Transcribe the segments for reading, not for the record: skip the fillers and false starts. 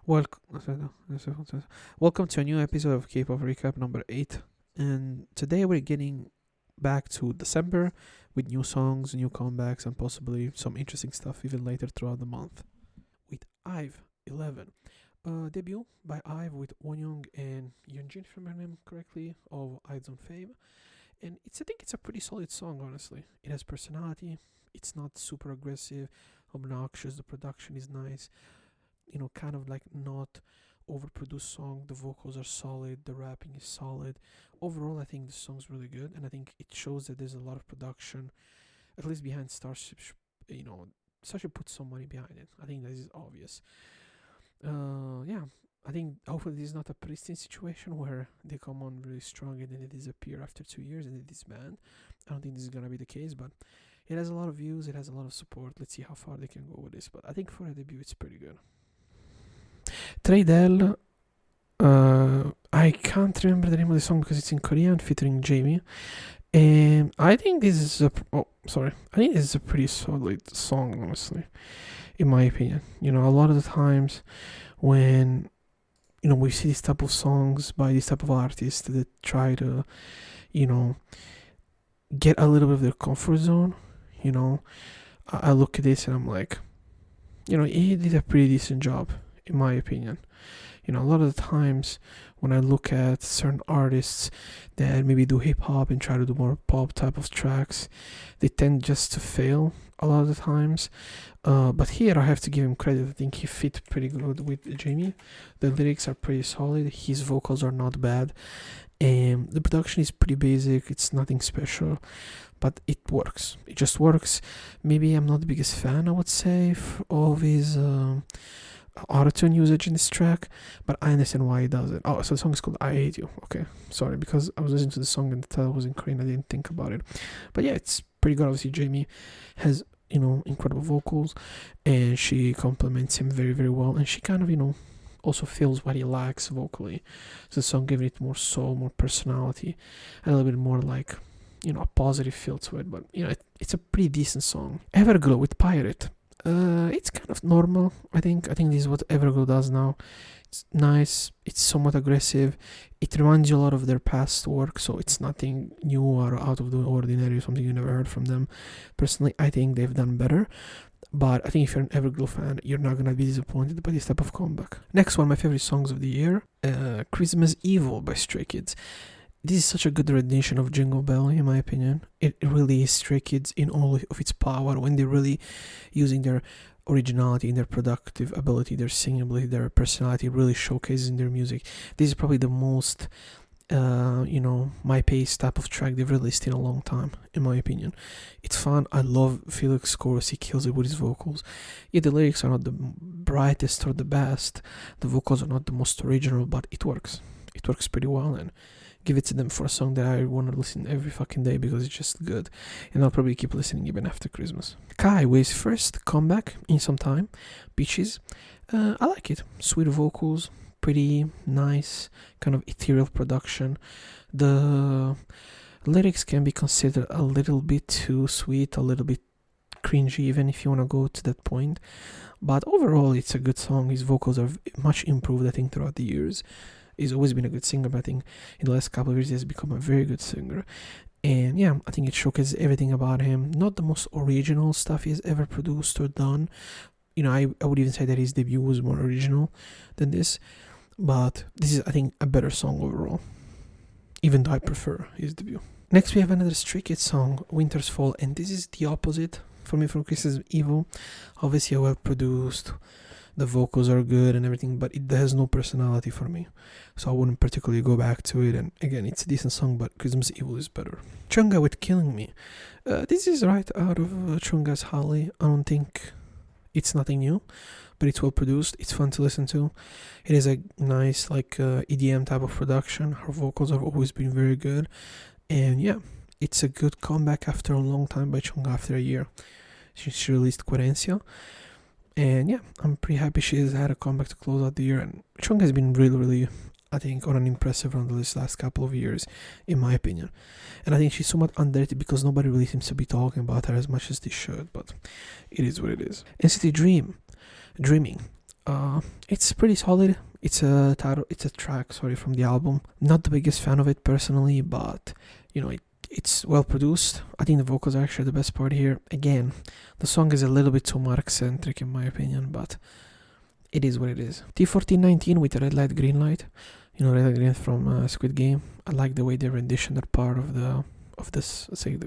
Welcome, welcome to a new episode of K-pop Recap number 8. And today we're getting back to December with new songs, new comebacks, and possibly some interesting stuff even later throughout the month. With IVE 11, a debut by IVE with Wonyoung and Yeonjin, if I remember him correctly, of IZONE fame. And I think it's a pretty solid song, honestly. It has personality. It's not super aggressive, obnoxious. The production is nice. Kind of like not overproduced song. The vocals are solid. The rapping is solid. Overall, I think the song's really good, and I think it shows that there's a lot of production, at least behind Starship. Starship put some money behind it. I think that is obvious. Yeah, I think hopefully this is not a pristine situation where they come on really strong and then they disappear after 2 years and they disband. I don't think this is gonna be the case, but it has a lot of views. It has a lot of support. Let's see how far they can go with this. But I think for a debut, it's pretty good. Tradell, I can't remember the name of the song because it's in Korean, featuring Jamie. And I think this is I think this is a pretty solid song, honestly, in my opinion. A lot of the times when we see this type of songs by this type of artists that try to, get a little bit of their comfort zone. I look at this and I'm like, he did a pretty decent job, in my opinion. A lot of the times when I look at certain artists that maybe do hip hop and try to do more pop type of tracks, they tend just to fail a lot of the times. But here I have to give him credit. I think he fit pretty good with Jamie. The lyrics are pretty solid. His vocals are not bad. And the production is pretty basic. It's nothing special, but it works. It just works. Maybe I'm not the biggest fan, I would say, of his autotune usage in this track, but I understand why he does it. Oh, so the song is called I Hate You. Okay, sorry, because I was listening to the song and the title was in Korean. I didn't think about it. But yeah, it's pretty good. Obviously, Jamie has, incredible vocals, and she complements him very, very well. And she kind of, also feels what he lacks vocally. So the song gave it more soul, more personality, and a little bit more like, a positive feel to it. But, it's a pretty decent song. Everglow with Pirate. It's kind of normal. I think this is what Everglow does now. It's nice. It's somewhat aggressive. It reminds you a lot of their past work, so it's nothing new or out of the ordinary, something you never heard from them. Personally, I think they've done better. But I think if you're an Everglow fan, you're not gonna be disappointed by this type of comeback. Next one, my favorite songs of the year, Christmas Evil by Stray Kids. This is such a good rendition of Jingle Bell, in my opinion. It really is Stray Kids in all of its power when they're really using their originality and their productive ability, their singing ability, their personality, really showcasing their music. This is probably the most, my pace type of track they've released in a long time, in my opinion. It's fun. I love Felix chorus. He kills it with his vocals. Yeah, the lyrics are not the brightest or the best. The vocals are not the most original, but it works. It works pretty well, and give it to them for a song that I want to listen every fucking day because it's just good. And I'll probably keep listening even after Christmas. Kai with his first comeback in some time. Beaches. I like it. Sweet vocals. Pretty nice. Kind of ethereal production. The lyrics can be considered a little bit too sweet. A little bit cringy even if you want to go to that point. But overall it's a good song. His vocals are much improved, I think, throughout the years. He's always been a good singer, but I think in the last couple of years he has become a very good singer. And yeah, I think it showcases everything about him. Not the most original stuff he's ever produced or done. I would even say that his debut was more original than this. But this is, I think, a better song overall, even though I prefer his debut. Next we have another Stray Kids song, Winter's Fall. And this is the opposite for me from Christmas Evil. Obviously well produced. The vocals are good and everything, but it has no personality for me. So I wouldn't particularly go back to it. And again, it's a decent song, but Christmas Evil is better. Chunga with Killing Me. This is right out of Chunga's Holly. I don't think it's nothing new, but it's well produced. It's fun to listen to. It is a nice, EDM type of production. Her vocals have always been very good. And yeah, it's a good comeback after a long time by Chunga after a year. She released Querencia. And yeah, I'm pretty happy she has had a comeback to close out the year. And Chung has been really, really, I think, on an impressive run this last couple of years, in my opinion. And I think she's somewhat underrated because nobody really seems to be talking about her as much as they should. But it is what it is. NCT Dreaming. It's pretty solid. It's a track, sorry, from the album. Not the biggest fan of it personally, but it's well produced. I think the vocals are actually the best part here. Again, the song is a little bit too Mark centric in my opinion, but it is what it is. T1419 with Red Light Green Light. Red Light Green from Squid Game. I like the way they rendition that part of this, say,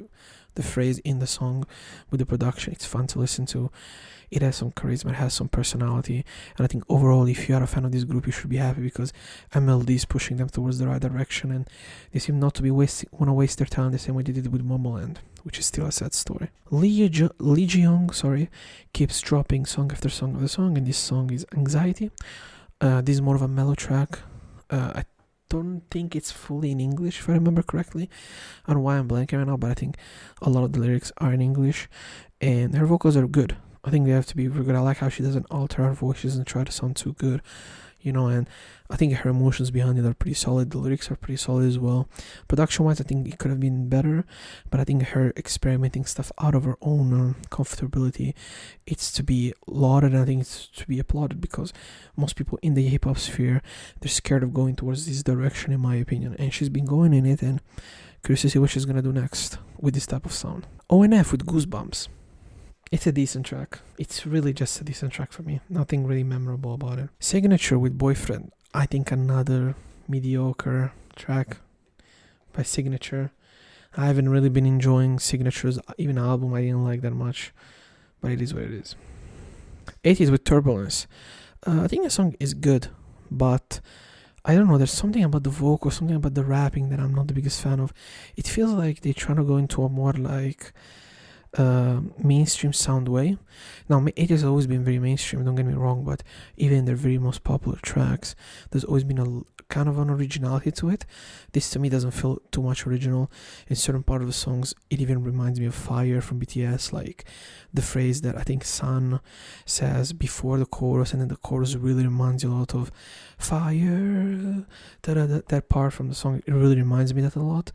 the phrase in the song with the production. It's fun to listen to. It has some charisma, it has some personality, and I think overall, if you are a fan of this group, you should be happy because MLD is pushing them towards the right direction, and they seem not to be want to waste their time the same way they did with Momoland, which is still a sad story. Lee Ji-young, keeps dropping song after song of the song, and this song is Anxiety. This is more of a mellow track. I don't think it's fully in English, if I remember correctly. I don't know why I'm blanking right now, but I think a lot of the lyrics are in English, and her vocals are good. I think they have to be very good. I like how she doesn't alter her voice. She doesn't try to sound too good, and I think her emotions behind it are pretty solid. The lyrics are pretty solid as well. Production-wise, I think it could have been better, but I think her experimenting stuff out of her own comfortability, it's to be lauded, and I think it's to be applauded because most people in the hip-hop sphere, they're scared of going towards this direction, in my opinion, and she's been going in it, and curious to see what she's going to do next with this type of sound. ONF with Goosebumps. It's a decent track. It's really just a decent track for me. Nothing really memorable about it. Signature with Boyfriend. I think another mediocre track by Signature. I haven't really been enjoying Signature's even album. I didn't like that much, but it is what it is. 80s with Turbulence. I think the song is good, but I don't know. There's something about the vocal, something about the rapping that I'm not the biggest fan of. It feels like they're trying to go into a more like mainstream sound way. Now, it has always been very mainstream, don't get me wrong, but even in their very most popular tracks, there's always been a kind of an originality to it. This to me doesn't feel too much original. In certain part of the songs, it even reminds me of Fire from BTS, like the phrase that I think Sun says before the chorus, and then the chorus really reminds you a lot of Fire. That part from the song, it really reminds me that a lot.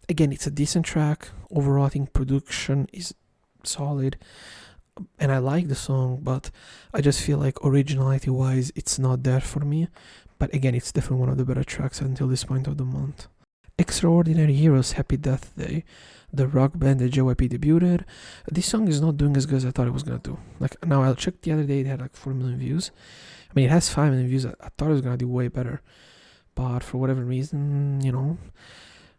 Again, it's a decent track. Overall, I think production is solid, and I like the song, but I just feel like originality-wise, it's not there for me. But again, it's definitely one of the better tracks until this point of the month. Extraordinary Heroes, Happy Death Day, the rock band that JYP debuted. This song is not doing as good as I thought it was gonna do. Like, now I checked the other day, it had like 4 million views. I mean, it has 5 million views. I thought it was gonna do way better, but for whatever reason,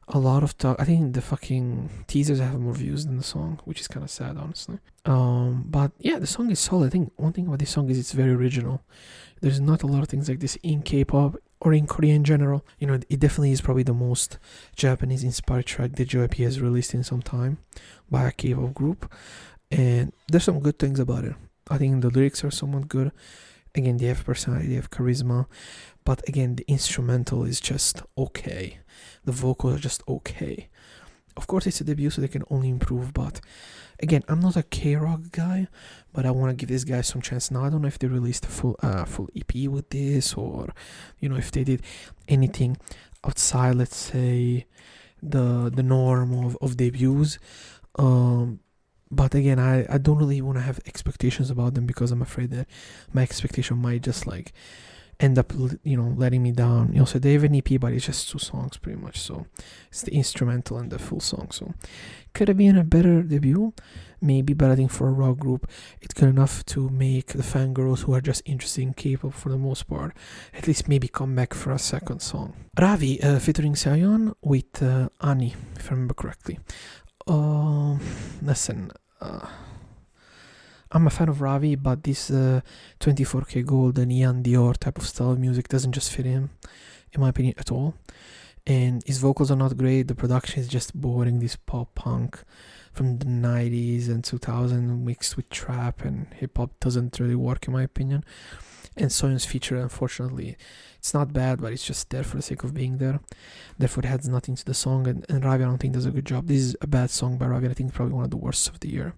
a lot of talk. I think the fucking teasers have more views than the song, which is kind of sad, honestly. But yeah, the song is solid. I think one thing about this song is it's very original. There's not a lot of things like this in K-pop or in Korea in general. It definitely is probably the most Japanese-inspired track that JYP has released in some time by a K-pop group, and there's some good things about it. I think the lyrics are somewhat good. Again, they have personality, they have charisma, but again, the instrumental is just okay. The vocals are just okay. Of course, it's a debut, so they can only improve, but again, I'm not a K-rock guy, but I want to give this guy some chance. Now, I don't know if they released a full EP with this, or, if they did anything outside, let's say, the norm of debuts. But again, I don't really want to have expectations about them because I'm afraid that my expectation might just like end up, letting me down. So they have an EP, but it's just 2 songs pretty much. So it's the instrumental and the full song. So could have been a better debut, maybe, but I think for a rock group, it's good enough to make the fangirls who are just interested in K-pop for the most part at least maybe come back for a second song. Ravi featuring Seoyeon with Ani, if I remember correctly. Listen, I'm a fan of Ravi, but this 24K Gold and Ian Dior type of style of music doesn't just fit him, in my opinion, at all. And his vocals are not great. The production is just boring. This pop punk from the 90s and 2000 mixed with trap and hip hop doesn't really work, in my opinion. And Soyeon's feature, unfortunately, it's not bad, but it's just there for the sake of being there. Therefore, it adds nothing to the song. And Ravi, I don't think does a good job. This is a bad song by Ravi. I think probably one of the worst of the year.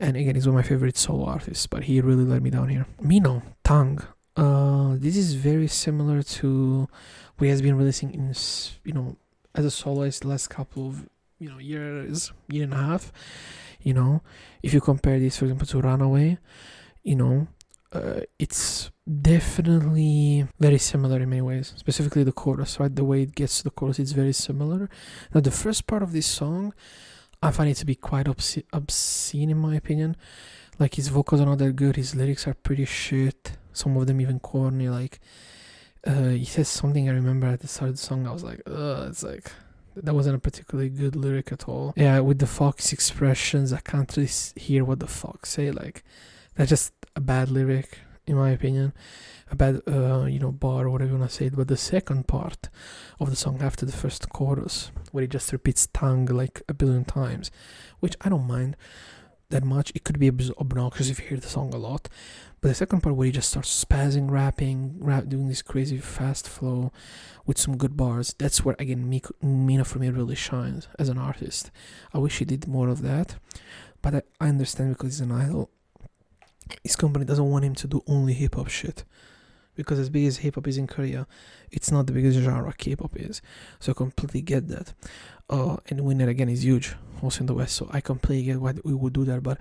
And again, he's one of my favorite solo artists, but he really let me down here. Mino, Tang. This is very similar to what he has been releasing in, as a soloist the last couple of, year and a half. If you compare this, for example, to Runaway, It's definitely very similar in many ways, specifically the chorus, right? The way it gets to the chorus, it's very similar. Now, the first part of this song, I find it to be quite obscene in my opinion. Like, his vocals are not that good, his lyrics are pretty shit, some of them even corny. Like, he says something I remember at the start of the song, I was like, it's like, that wasn't a particularly good lyric at all. Yeah, with the fox expressions, I can't really hear what the fox say. Like, that's just a bad lyric, in my opinion. A bad, bar, or whatever you want to say. But the second part of the song, after the first chorus, where he just repeats tongue like a billion times, which I don't mind that much. It could be obnoxious if you hear the song a lot. But the second part, where he just starts spazzing, rapping, doing this crazy fast flow with some good bars, that's where, again, Mino for me really shines as an artist. I wish he did more of that. But I understand, because he's an idol. His company doesn't want him to do only hip-hop shit. Because as big as hip-hop is in Korea, it's not the biggest genre K-pop is. So I completely get that. And Winner, again, is huge, also in the West. So I completely get why we would do that. But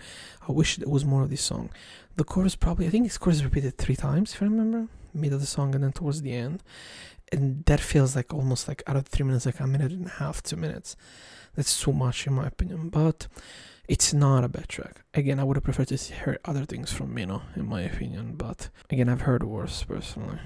I wish there was more of this song. The chorus I think this chorus is repeated 3 times, if I remember. Mid of the song and then towards the end. And that feels like almost like out of 3 minutes, like a minute and a half, 2 minutes. That's too much in my opinion. But it's not a bad track. Again, I would have preferred to hear other things from Mino, in my opinion. But again, I've heard worse, personally.